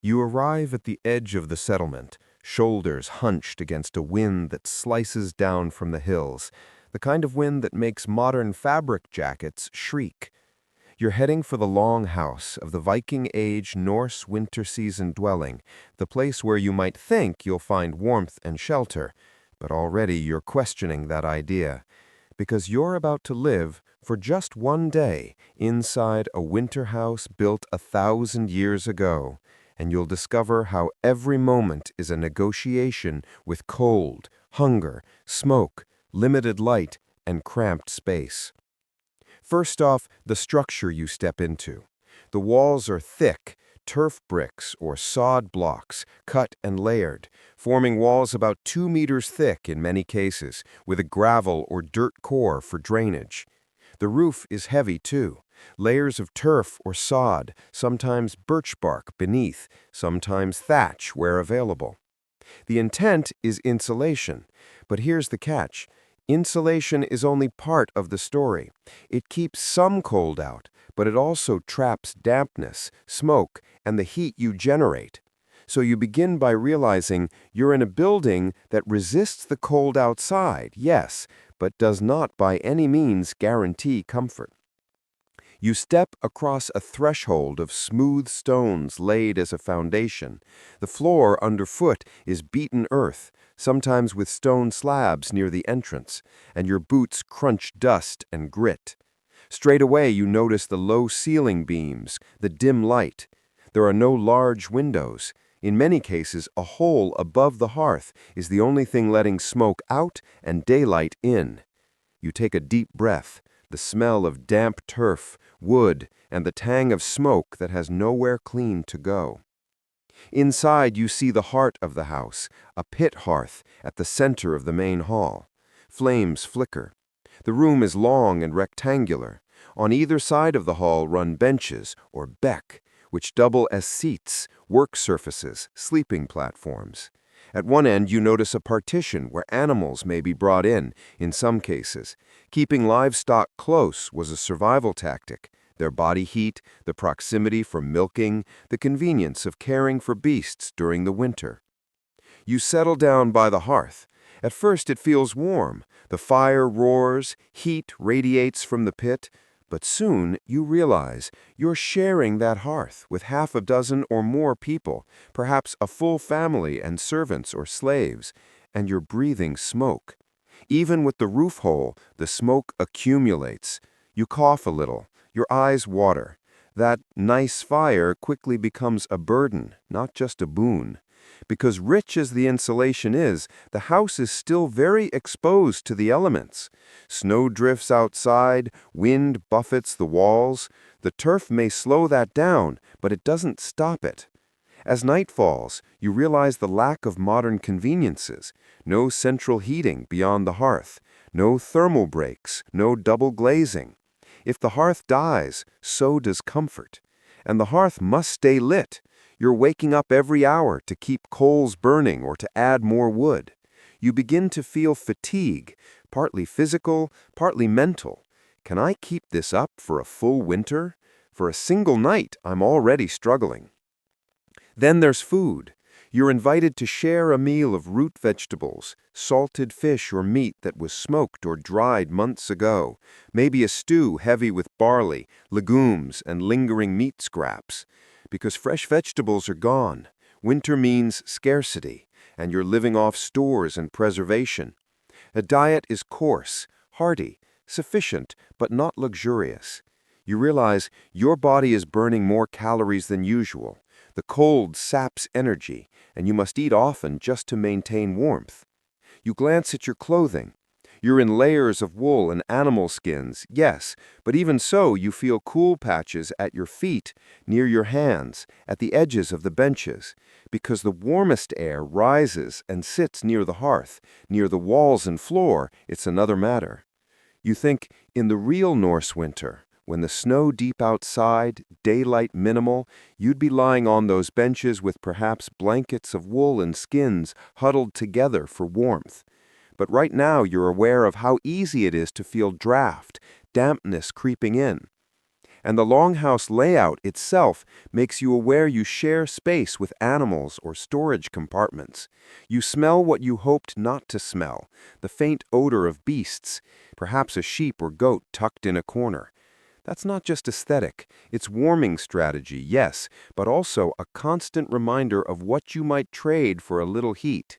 You arrive at the edge of the settlement, shoulders hunched against a wind that slices down from the hills, the kind of wind that makes modern fabric jackets shriek. You're heading for the longhouse of the Viking Age Norse winter season dwelling, the place where you might think you'll find warmth and shelter, but already you're questioning that idea, because you're about to live for just one day inside a winter house built 1,000 years ago, and you'll discover how every moment is a negotiation with cold, hunger, smoke, limited light, and cramped space. First off, the structure you step into. The walls are thick, turf bricks or sod blocks, cut and layered, forming walls about 2 meters thick in many cases, with a gravel or dirt core for drainage. The roof is heavy too. Layers of turf or sod, sometimes birch bark beneath, sometimes thatch where available. The intent is insulation, but here's the catch. Insulation is only part of the story. It keeps some cold out, but it also traps dampness, smoke, and the heat you generate. So you begin by realizing you're in a building that resists the cold outside, yes, but does not by any means guarantee comfort. You step across a threshold of smooth stones laid as a foundation. The floor underfoot is beaten earth, sometimes with stone slabs near the entrance, and your boots crunch dust and grit. Straight away you notice the low ceiling beams, the dim light. There are no large windows. In many cases, a hole above the hearth is the only thing letting smoke out and daylight in. You take a deep breath. The smell of damp turf, wood, and the tang of smoke that has nowhere clean to go. Inside you see the heart of the house, a pit hearth at the center of the main hall. Flames flicker. The room is long and rectangular. On either side of the hall run benches, or beck, which double as seats, work surfaces, sleeping platforms. At one end you notice a partition where animals may be brought in some cases. Keeping livestock close was a survival tactic. Their body heat, the proximity for milking, the convenience of caring for beasts during the winter. You settle down by the hearth. At first it feels warm. The fire roars, heat radiates from the pit, but soon you realize you're sharing that hearth with half a dozen or more people, perhaps a full family and servants or slaves, and you're breathing smoke. Even with the roof hole, the smoke accumulates. You cough a little, your eyes water. That nice fire quickly becomes a burden, not just a boon. Because rich as the insulation is, the house is still very exposed to the elements. Snow drifts outside, wind buffets the walls. The turf may slow that down, but it doesn't stop it. As night falls, you realize the lack of modern conveniences. No central heating beyond the hearth, no thermal breaks, no double glazing. If the hearth dies, so does comfort. And the hearth must stay lit. You're waking up every hour to keep coals burning or to add more wood. You begin to feel fatigue, partly physical, partly mental. Can I keep this up for a full winter? For a single night, I'm already struggling. Then there's food. You're invited to share a meal of root vegetables, salted fish or meat that was smoked or dried months ago, maybe a stew heavy with barley, legumes, and lingering meat scraps. Because fresh vegetables are gone, winter means scarcity, and you're living off stores and preservation. A diet is coarse, hearty, sufficient, but not luxurious. You realize your body is burning more calories than usual. The cold saps energy, and you must eat often just to maintain warmth. You glance at your clothing. You're in layers of wool and animal skins, yes, but even so you feel cool patches at your feet, near your hands, at the edges of the benches, because the warmest air rises and sits near the hearth. Near the walls and floor, it's another matter. You think, in the real Norse winter, when the snow deep outside, daylight minimal, you'd be lying on those benches with perhaps blankets of wool and skins huddled together for warmth. But right now you're aware of how easy it is to feel draft, dampness creeping in. And the longhouse layout itself makes you aware you share space with animals or storage compartments. You smell what you hoped not to smell, the faint odor of beasts, perhaps a sheep or goat tucked in a corner. That's not just aesthetic, it's warming strategy, yes, but also a constant reminder of what you might trade for a little heat.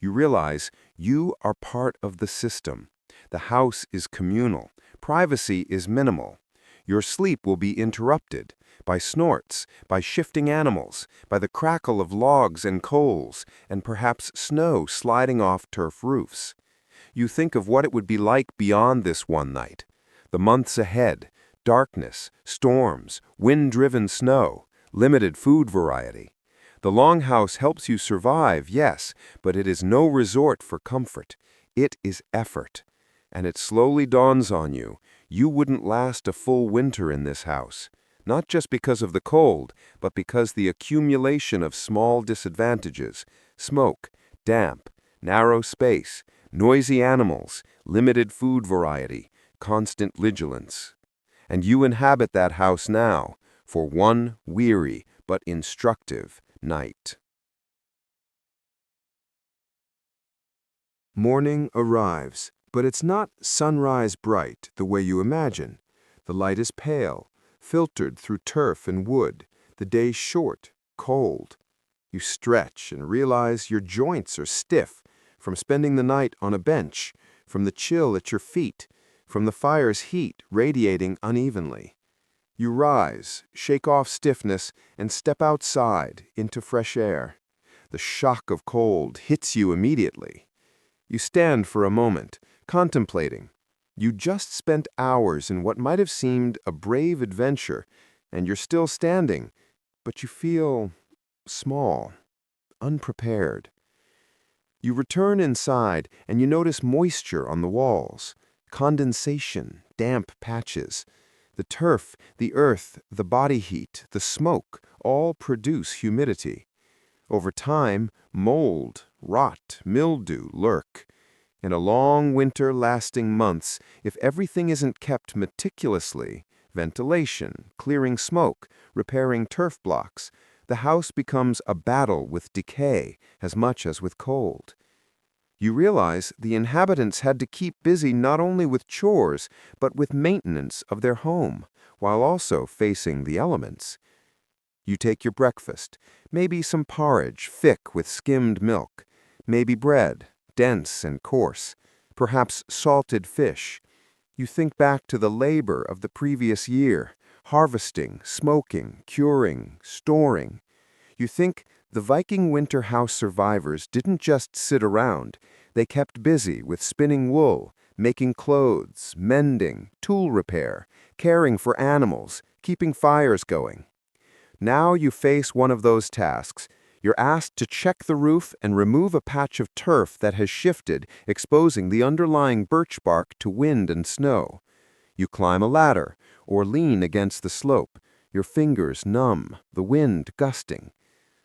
You realize you are part of the system. The house is communal. Privacy is minimal. Your sleep will be interrupted by snorts, by shifting animals, by the crackle of logs and coals, and perhaps snow sliding off turf roofs. You think of what it would be like beyond this one night. The months ahead, darkness, storms, wind-driven snow, limited food variety. The longhouse helps you survive, yes, but it is no resort for comfort. It is effort. And it slowly dawns on you, you wouldn't last a full winter in this house. Not just because of the cold, but because the accumulation of small disadvantages, smoke, damp, narrow space, noisy animals, limited food variety, constant vigilance. And you inhabit that house now, for one weary but instructive night. Morning arrives, but it's not sunrise bright the way you imagine. The light is pale, filtered through turf and wood, the day short, cold. You stretch and realize your joints are stiff from spending the night on a bench, from the chill at your feet, from the fire's heat radiating unevenly. You rise, shake off stiffness, and step outside into fresh air. The shock of cold hits you immediately. You stand for a moment, contemplating. You just spent hours in what might have seemed a brave adventure, and you're still standing, but you feel small, unprepared. You return inside, and you notice moisture on the walls, condensation, damp patches. The turf, the earth, the body heat, the smoke all produce humidity. Over time, mold, rot, mildew lurk. In a long winter lasting months, if everything isn't kept meticulously, ventilation, clearing smoke, repairing turf blocks, the house becomes a battle with decay as much as with cold. You realize the inhabitants had to keep busy not only with chores, but with maintenance of their home, while also facing the elements. You take your breakfast, maybe some porridge thick with skimmed milk, maybe bread, dense and coarse, perhaps salted fish. You think back to the labor of the previous year, harvesting, smoking, curing, storing. You think the Viking winter house survivors didn't just sit around. They kept busy with spinning wool, making clothes, mending, tool repair, caring for animals, keeping fires going. Now you face one of those tasks. You're asked to check the roof and remove a patch of turf that has shifted, exposing the underlying birch bark to wind and snow. You climb a ladder or lean against the slope, your fingers numb, the wind gusting.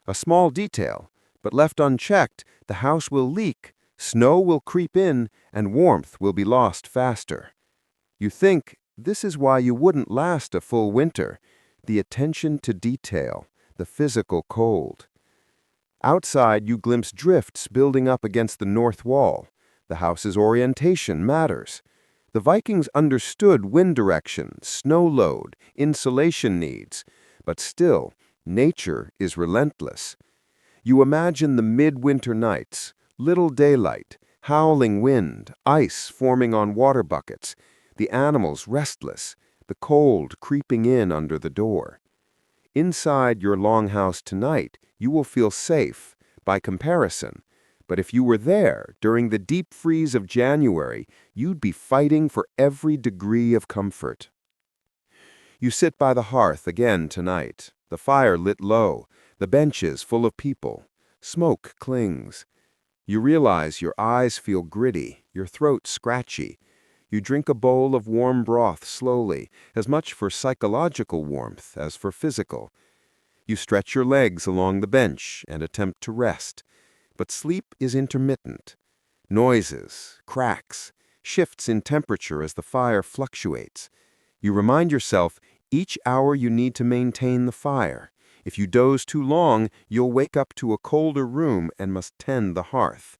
A small detail, but left unchecked, the house will leak, snow will creep in, and warmth will be lost faster. You think this is why you wouldn't last a full winter. The attention to detail, the physical cold. Outside, you glimpse drifts building up against the north wall. The house's orientation matters. The Vikings understood wind direction, snow load, insulation needs, but still, nature is relentless. You imagine the midwinter nights, little daylight, howling wind, ice forming on water buckets, the animals restless, the cold creeping in under the door. Inside your longhouse tonight, you will feel safe, by comparison. But if you were there during the deep freeze of January, you'd be fighting for every degree of comfort. You sit by the hearth again tonight, the fire lit low, the benches full of people. Smoke clings. You realize your eyes feel gritty, your throat scratchy. You drink a bowl of warm broth slowly, as much for psychological warmth as for physical. You stretch your legs along the bench and attempt to rest. But sleep is intermittent. Noises, cracks, shifts in temperature as the fire fluctuates. You remind yourself Each hour you need to maintain the fire. If you doze too long, you'll wake up to a colder room and must tend the hearth.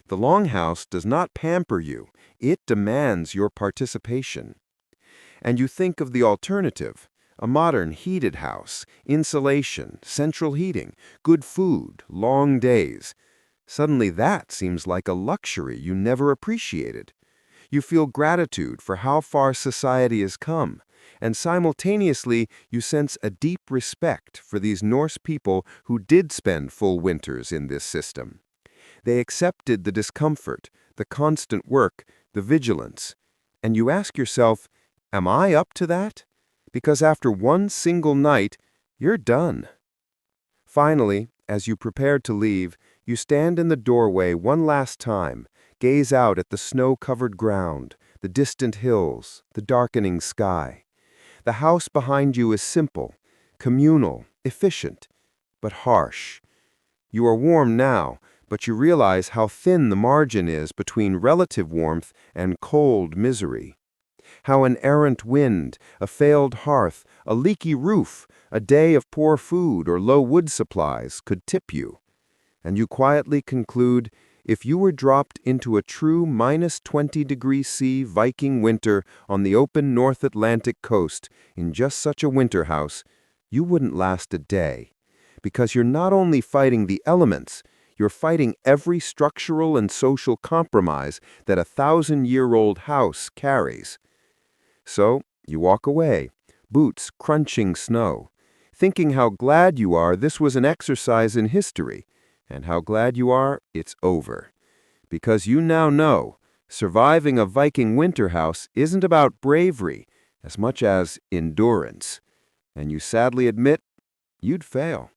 The longhouse does not pamper you, it demands your participation. And you think of the alternative, a modern heated house, insulation, central heating, good food, long days. Suddenly that seems like a luxury you never appreciated. You feel gratitude for how far society has come, and simultaneously you sense a deep respect for these Norse people who did spend full winters in this system. They accepted the discomfort, the constant work, the vigilance. And you ask yourself, am I up to that? Because after one single night, you're done. Finally, as you prepare to leave, you stand in the doorway one last time, gaze out at the snow-covered ground, the distant hills, the darkening sky. The house behind you is simple, communal, efficient, but harsh. You are warm now, but you realize how thin the margin is between relative warmth and cold misery. How an errant wind, a failed hearth, a leaky roof, a day of poor food or low wood supplies could tip you. And you quietly conclude, if you were dropped into a true -20°C Viking winter on the open North Atlantic coast in just such a winter house, you wouldn't last a day. Because you're not only fighting the elements, you're fighting every structural and social compromise that a 1,000-year-old house carries. So, you walk away, boots crunching snow, thinking how glad you are this was an exercise in history, and how glad you are it's over. Because you now know, surviving a Viking winter house isn't about bravery as much as endurance. And you sadly admit you'd fail.